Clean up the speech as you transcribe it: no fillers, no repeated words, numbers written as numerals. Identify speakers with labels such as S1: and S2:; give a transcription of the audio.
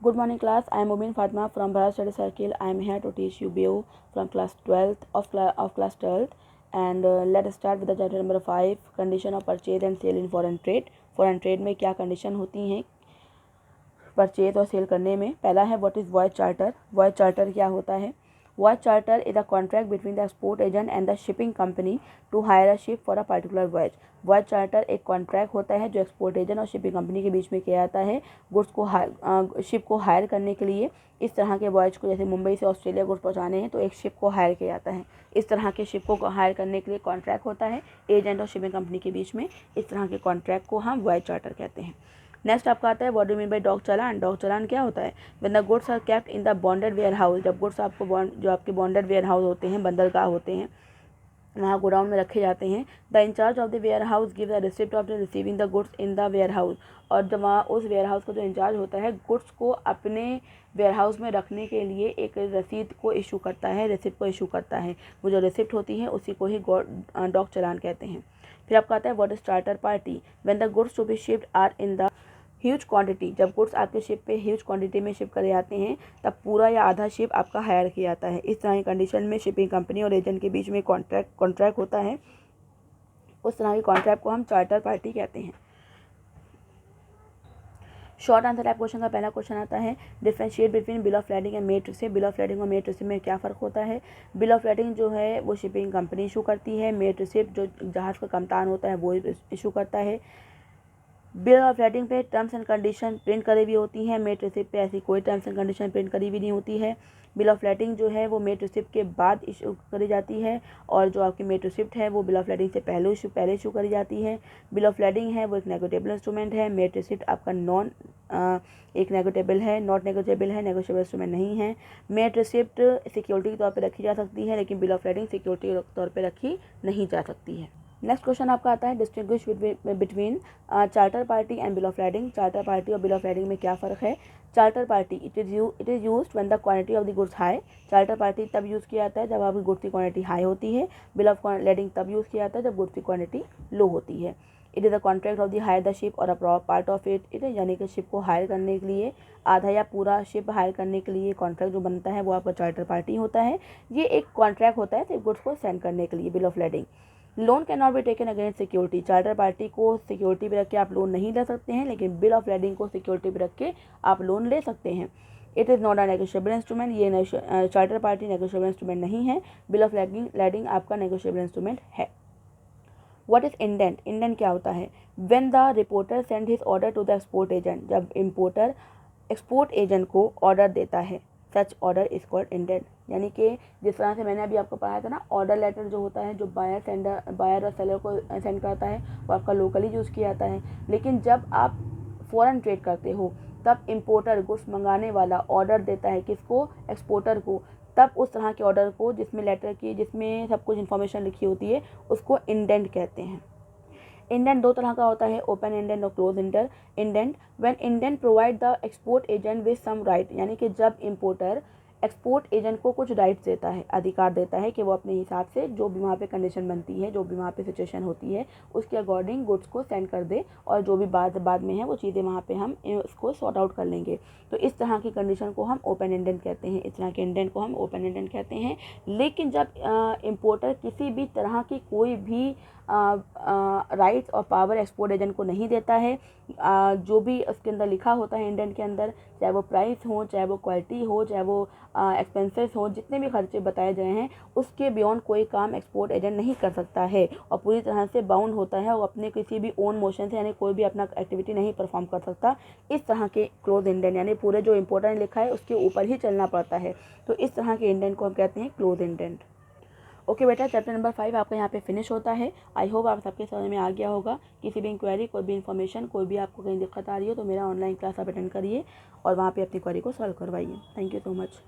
S1: Good morning class. I am Mubin Fatma from Bharat Study Circle. I am here to teach you BO from class 12th of class 12th, and let us start with the chapter number 5, condition of purchase and sale in foreign trade. Foreign trade में क्या condition होती हैं purchase और cell करने में। पहला है what is voyage charter. Voyage charter क्या होता है? Voyage charter is a contract between the export agent and the shipping company to hire a ship for a particular voyage. Voyage charter एक contract होता है जो एक्सपोर्ट एजेंट और shipping company के बीच में किया जाता है गुड्स को शिप को हायर करने के लिए। इस तरह के वॉयज को, जैसे मुंबई से ऑस्ट्रेलिया गुड्स पहुंचाने हैं तो एक शिप को हायर किया जाता है। इस तरह के शिप को हायर करने के लिए कॉन्ट्रैक्ट होता है एजेंट और शिपिंग कंपनी के बीच में। इस तरह के कॉन्ट्रैक्ट को हम वॉयज चार्टर कहते हैं। नेक्स्ट आपका आता है what do mean by dock चालान। डॉक चालान क्या होता है? When the goods are kept in the bonded warehouse. जब गुड्स आपको जो आपके बॉन्डेड वेयर हाउस होते हैं, बंदरगाह होते हैं, वहाँ गोडाउन में रखे जाते हैं। The incharge of the warehouse give the receipt of the receiving the goods in the warehouse. और जब वहाँ उस वेयर हाउस का जो इंचार्ज होता है गुड्स को अपने वेयर हाउस में रखने के लिए एक रसीद को इशू करता है, रिसिप्ट को इशू करता है। वो जो रिसिप्ट होती है उसी को ही डॉक चालान कहते हैं। फिर आपका आता है what is charter party. When the goods to be shipped are in the huge quantity. जब गुड्स आपके शिप पे ह्यूज क्वांटिटी में शिप करे जाते हैं तब पूरा या आधा शिप आपका हायर किया जाता है। इस तरह की कंडीशन में शिपिंग कंपनी और एजेंट के बीच में कॉन्ट्रैक्ट होता है। उस तरह के कॉन्ट्रैक्ट को हम चार्टर पार्टी कहते हैं। शॉर्ट आंसर टाइप क्वेश्चन का पहला क्वेश्चन आता है differentiate between bill of lading and made receipt. Bill of lading और मेड रिसिप्ट में क्या फ़र्क होता है? बिल ऑफ lading जो है वो शिपिंग कंपनी इशू करती है। मेड रिसिप्ट जो जहाज़ का कप्तान होता है वो इशू करता है। बिल ऑफ lading पे टर्म्स एंड कंडीशन प्रिंट करी हुई होती हैं। मेड रिसिप्ट पे ऐसी कोई टर्म्स एंड कंडीशन प्रिंट करी हुई नहीं होती है। बिल ऑफ lading जो है वो मेड रिसिप्ट के बाद इशू करी जाती है और जो आपकी मेड रिसिप्ट है वो बिल ऑफ lading से पहले इशू करी जाती है। बिल ऑफ lading है वो एक नेगोशिएबल इंस्ट्रूमेंट है। मेड रिसिप्ट आपका एक नेगोशिएबल है, नॉट नेगोशिएबल है, नेगोशिएबल इंस्ट्रूमेंट नहीं है। मेड रिसिप्ट सिक्योरिटी के तौर पे रखी जा सकती है लेकिन बिल ऑफ lading सिक्योरिटी के तौर पे रखी नहीं जा सकती है। नेक्स्ट क्वेश्चन आपका आता है distinguish between charter party and bill of lading। Charter party और बिल ऑफ lading में क्या फ़र्क है? Charter party it is used when the quantity of the goods high. Charter party तब यूज़ किया जाता है जब आपकी गुड्स की क्वांटिटी हाई होती है। बिल ऑफ lading तब यूज़ किया जाता है जब गुड्स की क्वांटिटी लो होती है। It is the contract of the hire the ship और अ पार्ट ऑफ इट यानी कि शिप को हायर करने के लिए आधा या पूरा शिप हायर करने के लिए कॉन्ट्रैक्ट जो बनता है वो आपका चार्टर पार्टी होता है। ये एक कॉन्ट्रैक्ट होता है सिर्फ गुड्स को सेंड करने के लिए। Bill of lading loan can not be taken against security. Charter party को सिक्योरिटी पे रख के आप लोन नहीं ले सकते हैं लेकिन बिल ऑफ lading को सिक्योरिटी पे रख के आप लोन ले सकते हैं। It is not a negotiable instrument. ये चार्टर पार्टी नेगोशिएबल इंस्ट्रूमेंट नहीं है। बिल ऑफ lading आपका नेगोशिएबल इंस्ट्रूमेंट है। What is indent. इंडेंट क्या होता है? When the reporter send his order to the export agent. जब इम्पोर्टर एक्सपोर्ट एजेंट को ऑर्डर देता है such order is called indent. यानी कि जिस तरह से मैंने अभी आपको पढ़ाया था ना, ऑर्डर लेटर जो होता है जो बायर और सेलर को सेंड करता है वो आपका लोकली यूज़ किया जाता है। लेकिन जब आप फॉरेन ट्रेड करते हो तब इम्पोर्टर गुड्स मंगाने वाला ऑर्डर देता है किसको? एक्सपोर्टर को। तब उस तरह के ऑर्डर को जिसमें सब कुछ इन्फॉर्मेशन लिखी होती है उसको इंडेंट कहते हैं। इंडेंट दो तरह का होता है, ओपन इंडेंट और close indent. When indent provide the export agent with some right. यानी कि जब इम्पोर्टर एक्सपोर्ट एजेंट को कुछ राइट्स देता है, अधिकार देता है कि वो अपने हिसाब से जो भी वहाँ पे कंडीशन बनती है, जो भी वहाँ पे सिचुएशन होती है उसके अकॉर्डिंग गुड्स को सेंड कर दे और जो भी बाद में है वो चीज़ें वहाँ पे हम उसको सॉर्ट आउट कर लेंगे। तो इस तरह की कंडीशन को हम ओपन इंडेंट कहते हैं। इस तरह के इंडेंट को हम ओपन इंडेंट कहते हैं। लेकिन जब इम्पोर्टर किसी भी तरह की कोई भी राइट्स और पावर एक्सपोर्ट एजेंट को नहीं देता है, जो भी उसके अंदर लिखा होता है इंडेंट के अंदर, चाहे वो प्राइस हो, चाहे वो क्वालिटी हो, चाहे वो एक्सपेंसेस हो, जितने भी खर्चे बताए गए हैं उसके बियॉन्ड कोई काम एक्सपोर्ट एजेंट नहीं कर सकता है और पूरी तरह से बाउंड होता है और अपने किसी भी ओन मोशन से यानी कोई भी अपना एक्टिविटी नहीं परफॉर्म कर सकता। इस तरह के क्लोज इंडेंट यानी पूरे जो इम्पोर्टेंट लिखा है उसके ऊपर ही चलना पड़ता है। तो इस तरह के इंडेंट को हम कहते हैं क्लोज इंडेंट। ओके बेटा, चैप्टर नंबर 5 आपका यहाँ पे फिनिश होता है। आई होप आप सबके समझ में आ गया होगा। किसी भी इंक्वायरी, कोई भी इन्फॉर्मेशन, कोई भी आपको कहीं दिक्कत आ रही हो तो मेरा ऑनलाइन क्लास आप अटेंड करिए और वहाँ पे अपनी क्वेरी को सॉल्व करवाइए। Thank you so much.